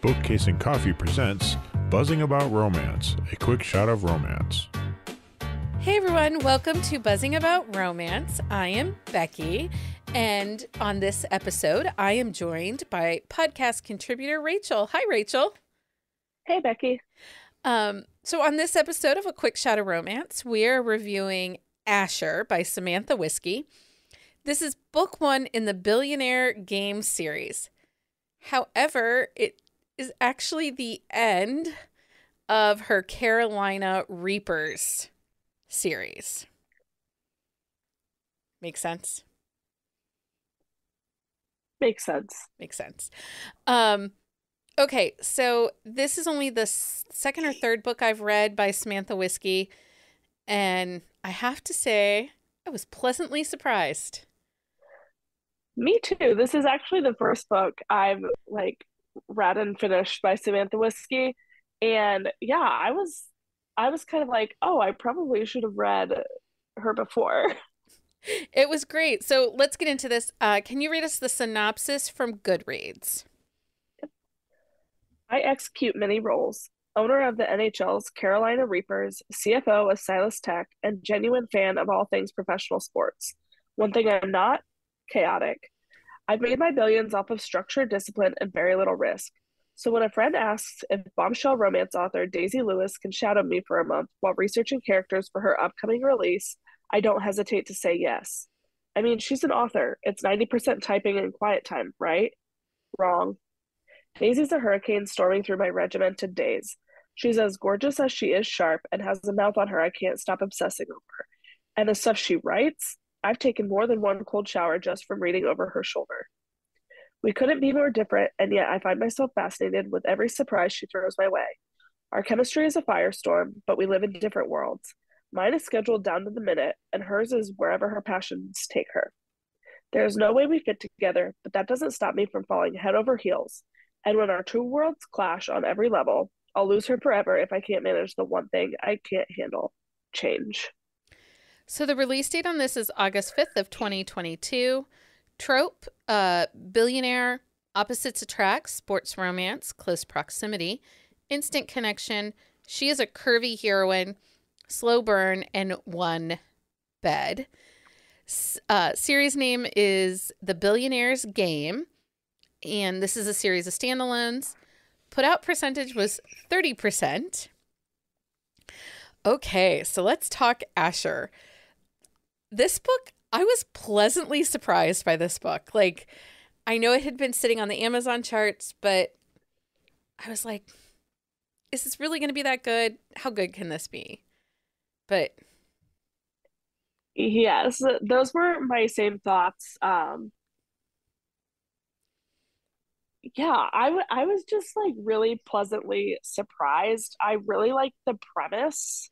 Bookcase and Coffee presents Buzzing About Romance, a quick shot of romance. Hey everyone, welcome to Buzzing About Romance. I am Becky, and on this episode, I am joined by podcast contributor Rachel. Hi, Rachel. Hey, Becky. So on this episode of A Quick Shot of Romance, we are reviewing Asher by Samantha Whiskey. This is book one in the Billionaire game series. However, it is actually the end of her Carolina Reapers series. Makes sense? Makes sense. Makes sense. Okay, so this is only the second or third book I've read by Samantha Whiskey, and I have to say, I was pleasantly surprised. Me too. This is actually the first book I've read and finished by Samantha Whiskey. And yeah, I was kind of like, oh, I probably should have read her before. It was great. So let's get into this. Can you read us the synopsis from Goodreads? I execute many roles. Owner of the NHL's Carolina Reapers, CFO of Silas Tech, and genuine fan of all things professional sports. One thing I'm not, chaotic. I've made my billions off of structure, discipline, and very little risk. So when a friend asks if bombshell romance author Daisy Lewis can shadow me for a month while researching characters for her upcoming release, I don't hesitate to say yes. I mean, she's an author. It's 90% typing and quiet time, right? Wrong. Daisy's a hurricane storming through my regimented days. She's as gorgeous as she is sharp and has a mouth on her I can't stop obsessing over. And the stuff she writes, I've taken more than one cold shower just from reading over her shoulder. We couldn't be more different, and yet I find myself fascinated with every surprise she throws my way. Our chemistry is a firestorm, but we live in different worlds. Mine is scheduled down to the minute, and hers is wherever her passions take her. There is no way we fit together, but that doesn't stop me from falling head over heels. And when our two worlds clash on every level, I'll lose her forever if I can't manage the one thing I can't handle: change. So the release date on this is August 5th of 2022. Trope, billionaire, opposites attract, sports romance, close proximity, instant connection. She is a curvy heroine, slow burn, and one bed. Series name is The Billionaire's Game. And this is a series of standalones. Put out percentage was 30%. Okay, so let's talk Asher. This book, I was pleasantly surprised by this book. Like, I know it had been sitting on the Amazon charts, but I was like, is this really going to be that good? How good can this be? But Yes, those were my same thoughts. Yeah, I was just really pleasantly surprised. I really like the premise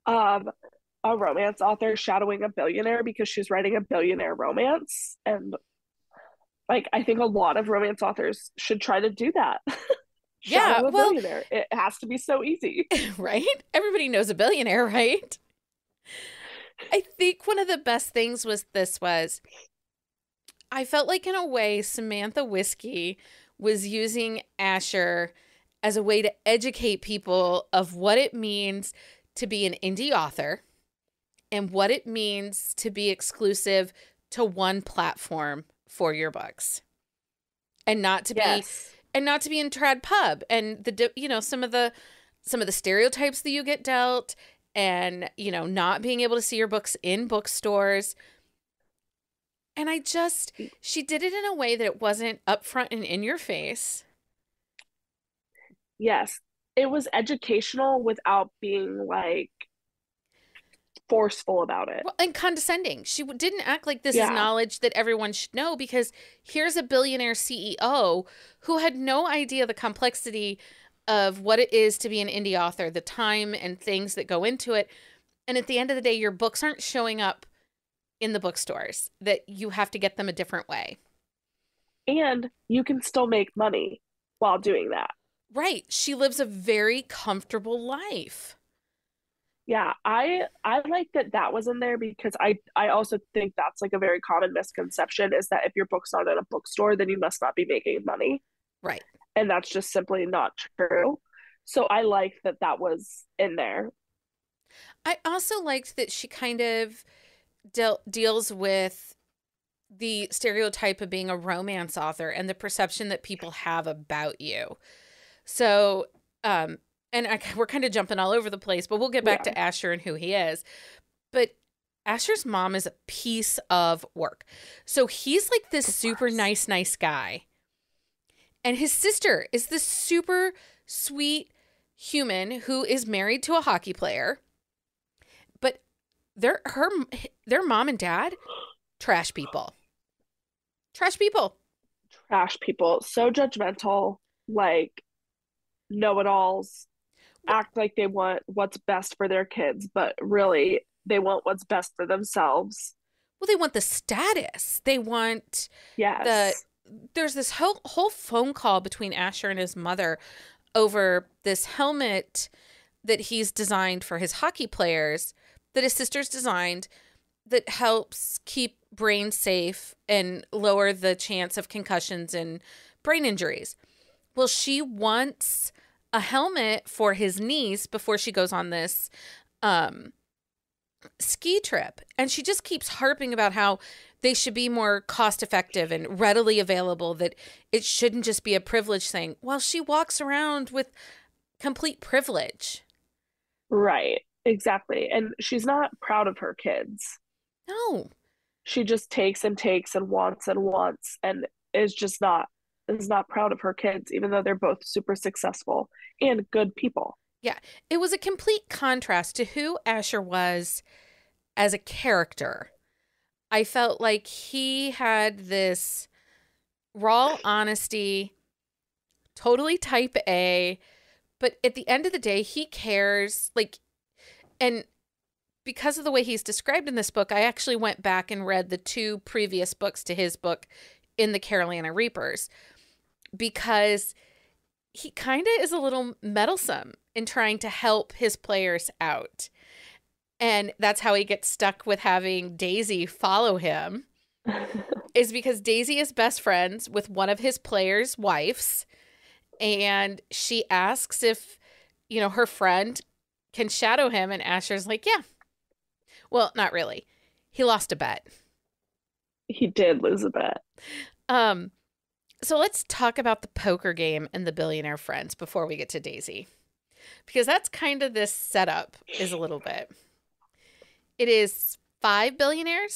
of a romance author shadowing a billionaire because she's writing a billionaire romance. And I think a lot of romance authors should try to do that. yeah, Shadow a well, billionaire. It has to be so easy. right? Everybody knows a billionaire, right? I think one of the best things was I felt like in a way Samantha Whiskey was using Asher as a way to educate people of what it means to be an indie author and what it means to be exclusive to one platform for your books. And not to Yes. be in trad pub and some of the stereotypes that you get dealt and not being able to see your books in bookstores. And she did it in a way that it wasn't upfront and in your face. Yes. It was educational without being forceful about it. Well, and condescending. She didn't act like this is knowledge that everyone should know, because here's a billionaire CEO who had no idea the complexity of what it is to be an indie author, the time and things that go into it. And at the end of the day, your books aren't showing up in the bookstores, that you have to get them a different way. And you can still make money while doing that. Right. She lives a very comfortable life. Yeah, I like that was in there because I also think that's a very common misconception, is that if your book's not in a bookstore, then you must not be making money. Right. and that's just simply not true. So I like that that was in there. I also liked that she kind of deals with the stereotype of being a romance author and the perception that people have about you. So, we're kind of jumping all over the place, but we'll get back to Asher and who he is. But Asher's mom is a piece of work. So he's like this super nice guy. And his sister is this super sweet human who is married to a hockey player. But their mom and dad, trash people. Trash people. Trash people. So judgmental, like know-it-alls, act like they want what's best for their kids, but really they want what's best for themselves. Well, they want the status. They want Yes. There's this whole phone call between Asher and his mother over this helmet that he's designed for his hockey players that his sister's designed that helps keep brain safe and lower the chance of concussions and brain injuries. Well, she wants a helmet for his niece before she goes on this ski trip. And she just keeps harping about how they should be more cost effective and readily available, that it shouldn't just be a privilege thing. While she walks around with complete privilege. Right. Exactly. And she's not proud of her kids. No. She just takes and takes and wants and is not proud of her kids, even though they're both super successful and good people. Yeah. It was a complete contrast to who Asher was as a character. I felt like he had this raw honesty, totally type A, but at the end of the day, he cares. And because of the way he's described in this book, I actually went back and read the 2 previous books to his book in the Carolina Reapers, because he kind of is a little meddlesome in trying to help his players out. And that's how he gets stuck with having Daisy follow him, is because Daisy is best friends with one of his players' wives. And she asks if, her friend can shadow him. And Asher's like, yeah. Well, not really. He lost a bet. He did lose a bet. So let's talk about the poker game and the billionaire friends before we get to Daisy, because that's kind of this setup is a little bit. It is 5 billionaire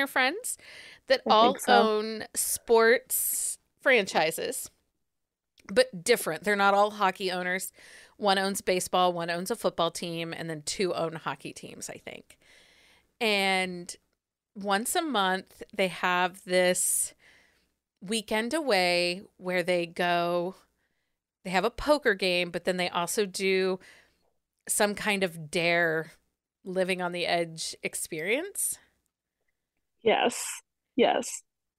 friends that all own sports franchises, but different. They're not all hockey owners. One owns baseball, one owns a football team, and then 2 own hockey teams, I think. And once a month, they have this weekend away where they have a poker game, but then they also do some kind of dare, living on the edge experience. Yes.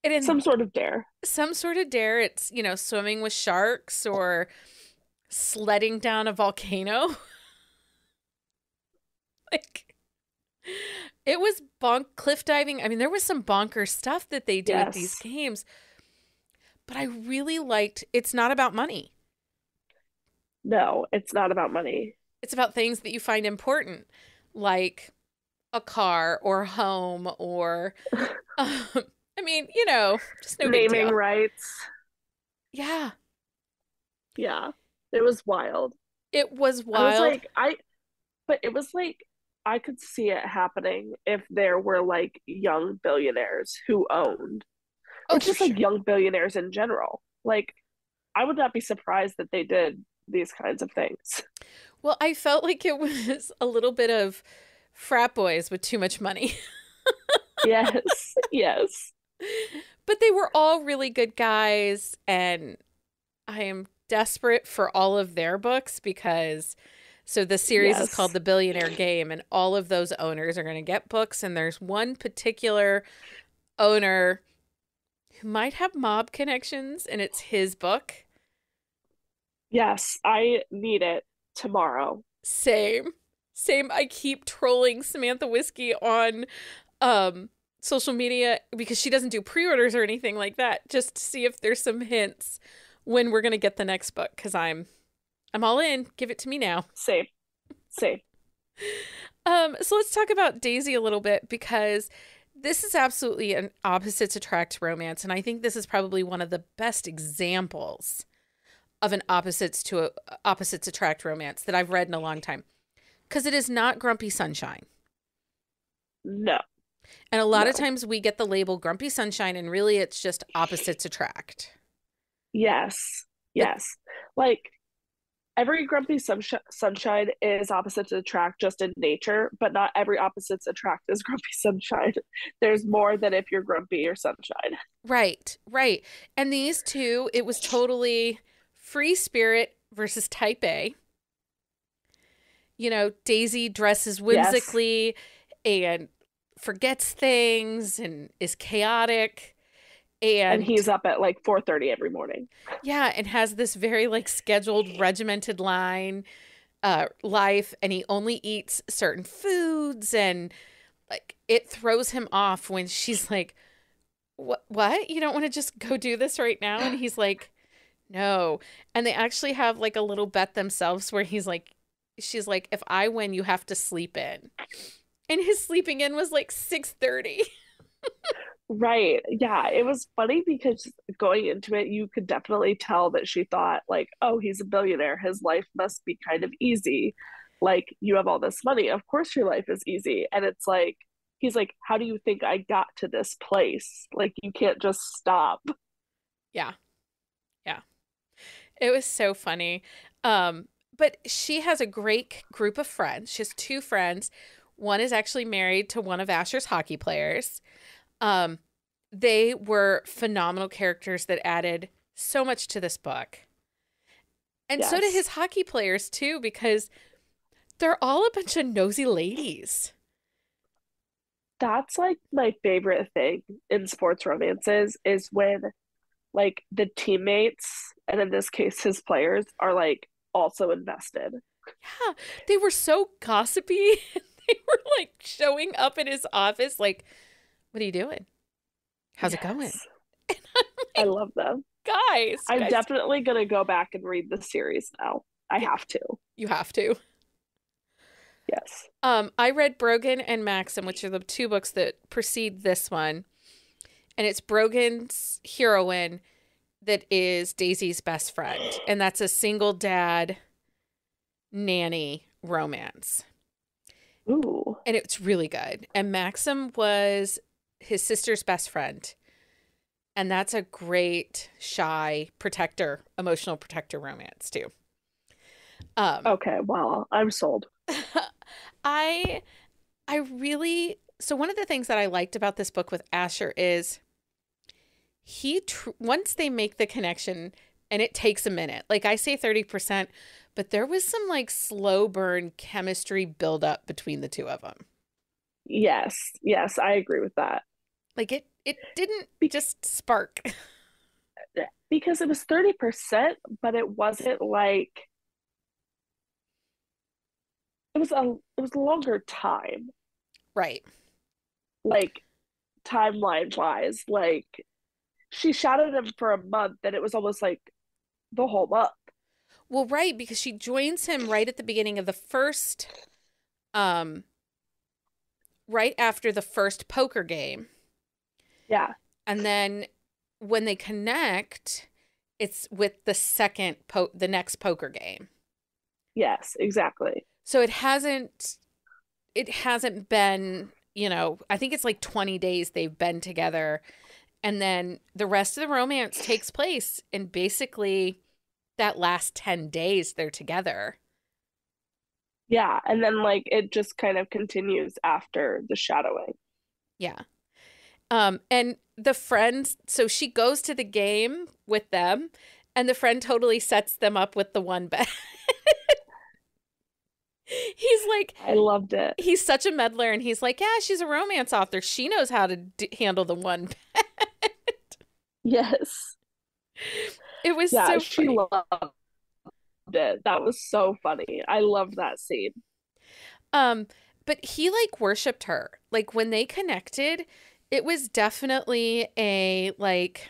And some sort of dare. It's, swimming with sharks or sledding down a volcano. It was cliff diving. I mean, there was some bonker stuff that they did at these games. But I really liked, it's not about money. No, it's not about money. It's about things that you find important, like a car or a home or, just no big naming deal. rights. Yeah. Yeah. It was wild. It was wild. But it was like, I could see it happening if there were like young billionaires who owned, or just like young billionaires in general. Like, I would not be surprised that they did these kinds of things. Well, I felt like it was a little bit of frat boys with too much money. Yes. But they were all really good guys, and I am desperate for all of their books, because the series is called The Billionaire Game, and all of those owners are going to get books, and there's one particular owner who might have mob connections, and it's his book. Yes, I need it tomorrow. Same. I keep trolling Samantha Whiskey on social media, because she doesn't do pre-orders or anything like that, just to see if there's some hints when we're going to get the next book because I'm all in. Give it to me now. Same. Same. So let's talk about Daisy a little bit because this is absolutely an opposites attract romance, and I think this is probably one of the best examples of an opposites attract romance that I've read in a long time. Because it is not Grumpy Sunshine. No. And a lot of times we get the label Grumpy Sunshine, and really it's just opposites attract. Yes. Yes. Like, every Grumpy Sunshine is opposites attract just in nature, but not every opposites attract is Grumpy Sunshine. There's more than if you're grumpy or sunshine. Right, right. And these two, it was totally free spirit versus type A. You know, Daisy dresses whimsically and forgets things and is chaotic. And he's up at like 4:30 every morning. Yeah, and has this very like scheduled, regimented life, and he only eats certain foods, and like it throws him off when she's like, What? You don't want to just go do this right now?" And he's like, "No." And they actually have like a little bet themselves where she's like, "If I win, you have to sleep in." And his sleeping in was like 6:30. Right. Yeah. It was funny because going into it, you could definitely tell that she thought, like, oh, he's a billionaire. His life must be kind of easy. Like, you have all this money. Of course, your life is easy. And it's like, he's like, how do you think I got to this place? Like, you can't just stop. Yeah. Yeah. It was so funny. But she has a great group of friends. She has two friends. One is actually married to one of Asher's hockey players. They were phenomenal characters that added so much to this book. And so did his hockey players too, because they're all a bunch of nosy ladies. That's like my favorite thing in sports romances is when like the teammates, and in this case his players, are like also invested. Yeah, they were so gossipy. They were like showing up in his office like, "What are you doing? How's it going?" And I'm like, I love them. Guys. I'm definitely going to go back and read the series now. I have to. You have to. Yes. I read Brogan and Maxim, which are the two books that precede this one. And it's Brogan's heroine that is Daisy's best friend. And that's a single dad nanny romance. Ooh. And it's really good. And Maxim was his sister's best friend. And that's a great shy protector, emotional protector romance too. Okay, well, I'm sold. I really, so one of the things that I liked about this book with Asher is once they make the connection, and it takes a minute, like I say 30%, but there was some like slow burn chemistry buildup between the two of them. Yes, I agree with that. Like it didn't just spark. Because it was 30%, but it wasn't like, it was a longer time. Right. Like timeline wise, like she shadowed him for a month and it was almost like the whole month. Well, right, because she joins him right at the beginning of the first, right after the first poker game. Yeah. And then when they connect, it's with the next poker game. Yes, exactly. So it hasn't been, I think it's like 20 days they've been together. And then the rest of the romance takes place in basically that last 10 days they're together. Yeah. And then like it just kind of continues after the shadowing. Yeah. And the friends, so she goes to the game with them and the friend totally sets them up with the one bed. He's like, I loved it. He's such a meddler, and he's like, yeah, she's a romance author. She knows how to handle the one bed. Yes. It was so funny. She loved it. That was so funny. I loved that scene. But he like worshipped her. Like when they connected, it was definitely a like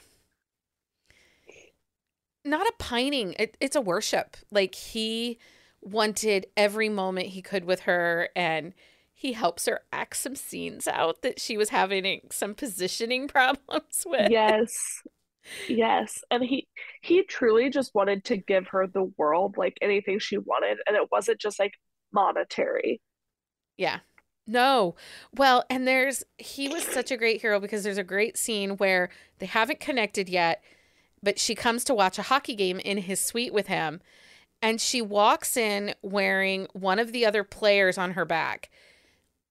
not a pining. It's a worship. Like, he wanted every moment he could with her, and he helps her act some scenes out that she was having some positioning problems with. Yes. Yes. And he truly just wanted to give her the world, like anything she wanted, and it wasn't just like monetary. Yeah. No. Well, and he was such a great hero because there's a great scene where they haven't connected yet, but she comes to watch a hockey game in his suite with him, and she walks in wearing one of the other players on her back,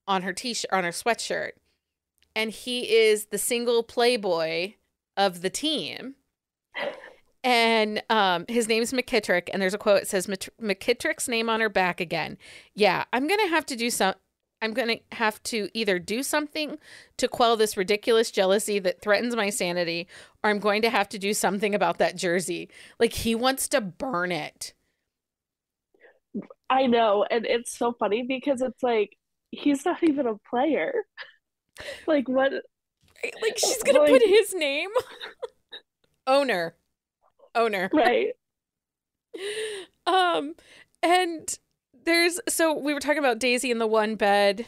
on her t-shirt, on her sweatshirt. And he is the single playboy of the team. And his name's McKittrick, and there's a quote. It says, McKittrick's name on her back again. Yeah, I'm going to have to either do something to quell this ridiculous jealousy that threatens my sanity, or I'm going to have to do something about that jersey. Like, he wants to burn it. I know, and it's so funny because it's like he's not even a player. Like, what? Like, she's going to put his name. Owner. Right. And so we were talking about Daisy in the one bed,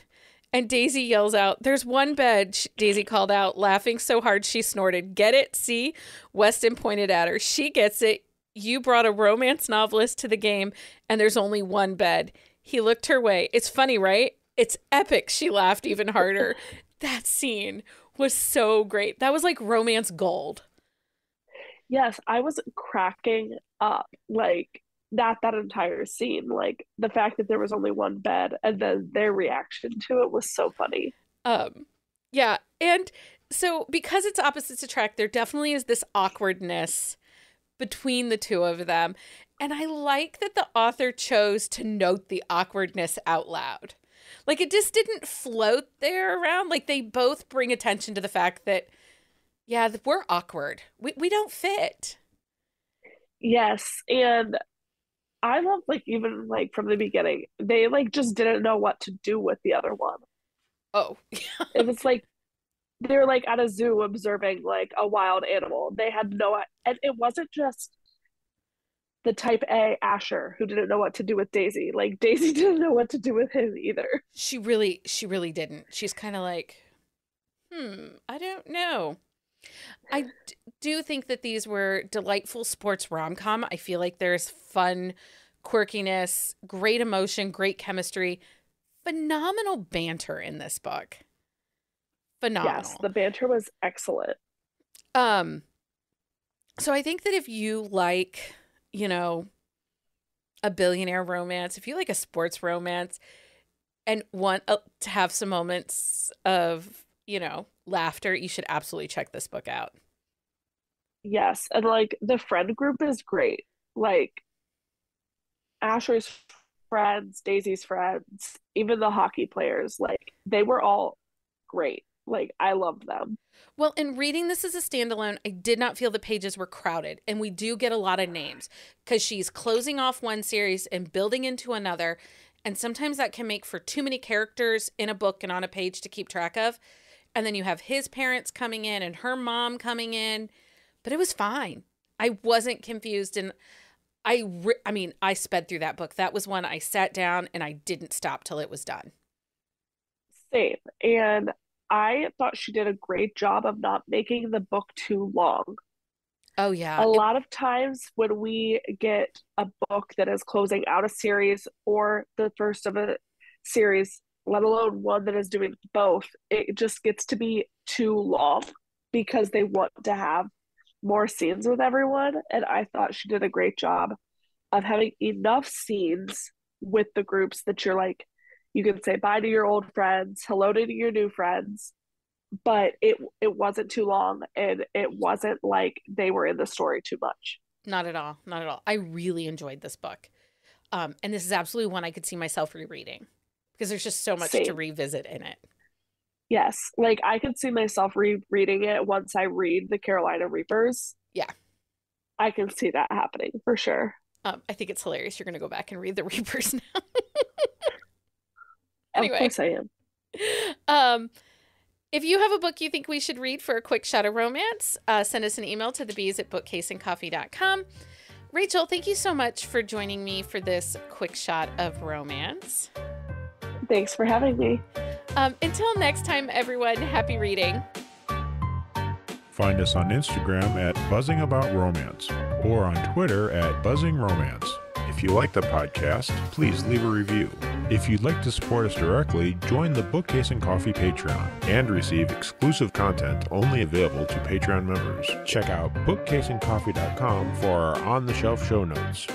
and Daisy yells out, "There's one bed," Daisy called out, laughing so hard she snorted. "Get it? See?" Weston pointed at her. "She gets it. You brought a romance novelist to the game, and there's only one bed." He looked her way. "It's funny, right? It's epic." She laughed even harder. That scene was so great. That was like romance gold. Yes, I was cracking up, like that entire scene, like the fact that there was only one bed and then their reaction to it was so funny. Yeah, and so because it's opposites attract, there definitely is this awkwardness between the two of them, and I like that the author chose to note the awkwardness out loud. Like, it just didn't float there around. Like, they both bring attention to the fact that, yeah, we're awkward. We don't fit. Yes, and I love, like, even like from the beginning, they like just didn't know what to do with the other one. Oh. It was like they're like at a zoo observing like a wild animal. They had no, and it wasn't just the type A Asher who didn't know what to do with Daisy. Like, Daisy didn't know what to do with him either. She really didn't. She's kind of like, I don't know. I do think that these were delightful sports rom-com. I feel like there's fun, quirkiness, great emotion, great chemistry, phenomenal banter in this book. Phenomenal. Yes, the banter was excellent. So I think that if you like, a billionaire romance, if you like a sports romance and want to have some moments of, laughter, you should absolutely check this book out. Yes, and like the friend group is great. Like Asher's friends, Daisy's friends, even the hockey players, like they were all great. Like, I loved them. Well, in reading this as a standalone, I did not feel the pages were crowded, and we do get a lot of names because she's closing off one series and building into another, and sometimes that can make for too many characters in a book and on a page to keep track of. And then you have his parents coming in and her mom coming in, but it was fine. I wasn't confused, and I sped through that book. That was one I sat down and I didn't stop till it was done. Same. And I thought she did a great job of not making the book too long. Oh, yeah. A lot of times when we get a book that is closing out a series or the first of a series, let alone one that is doing both, it just gets to be too long because they want to have more scenes with everyone. And I thought she did a great job of having enough scenes with the groups that you're like, you can say bye to your old friends, hello to your new friends, but it wasn't too long, and it wasn't like they were in the story too much. Not at all. Not at all. I really enjoyed this book. And this is absolutely one I could see myself rereading because there's just so much to revisit in it. Yes. Like, I could see myself rereading it once I read the Carolina Reapers. Yeah. I can see that happening for sure. I think it's hilarious. You're going to go back and read the Reapers now. Anyway. Of course I am. If you have a book you think we should read for a quick shot of romance, send us an email to thebees@bookcaseandcoffee.com. Rachel, thank you so much for joining me for this quick shot of romance. Thanks for having me. Until next time, everyone, happy reading. Find us on Instagram at buzzingaboutromance or on Twitter at buzzingromance. If you like the podcast, please leave a review. If you'd like to support us directly, join the Bookcase and Coffee Patreon and receive exclusive content only available to Patreon members. Check out bookcaseandcoffee.com for our on-the-shelf show notes.